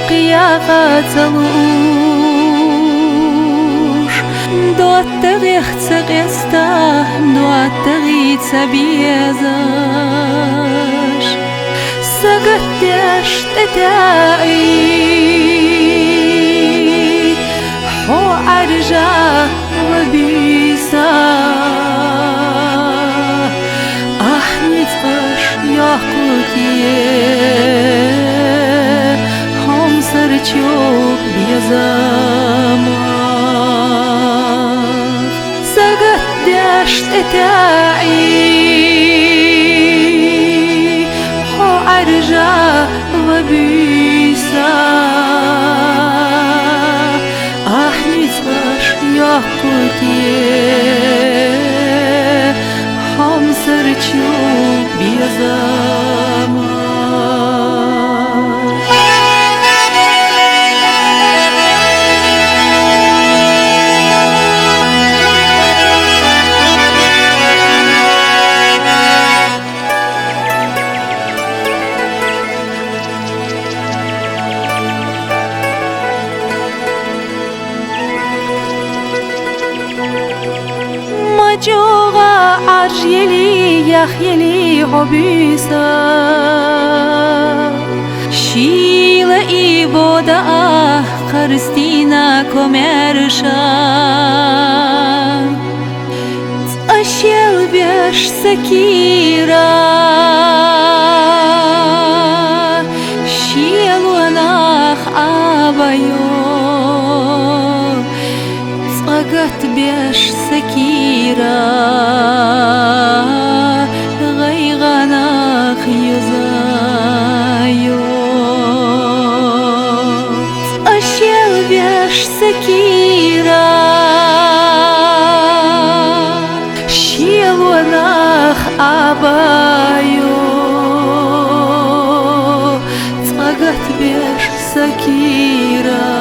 قياقة تلوش دوات تغيخ تغيستا دوات تغيت سبيزاش سقدش تتاعي حو أرجع وبيسا أحني تغش ياقوتيه هم سرچوك بيزامك سقدش تتاعي حو أرجع وبيسا أحني تغش ياقوتيه هم سرچوك بيزامك جوغا عرجيلي يخيلي عبيسا شيل إيبودا قرستينا كوميرشا تأشيل بيش سكيرا شيل وناخ آبايو تأقت بيش سكيرا غيغنا خيزايو أشياء بيش سكيرا شيل وناخ آبايو تأقت بيش سكيرا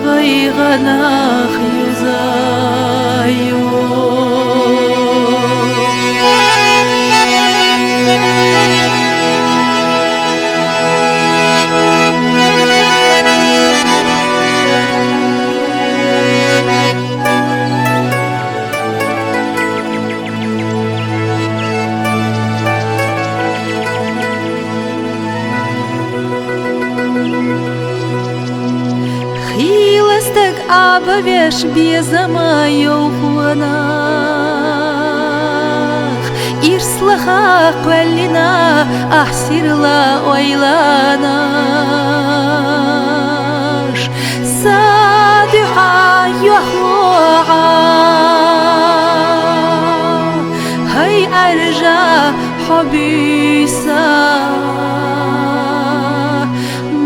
غيغنا خيزايو خيلستك عبابيش بيزمايو خواناخ إرسلخا قولنا أحسر لا ويلاناش سادحا يخوعا هاي أرجع حبيسا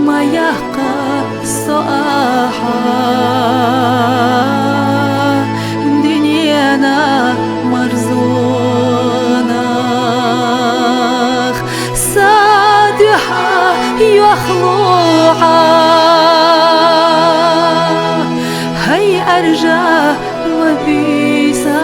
ما يحقى صاحا دنيانا مرزوناخ صادحا يخلوعا هاي أرجع وبيسا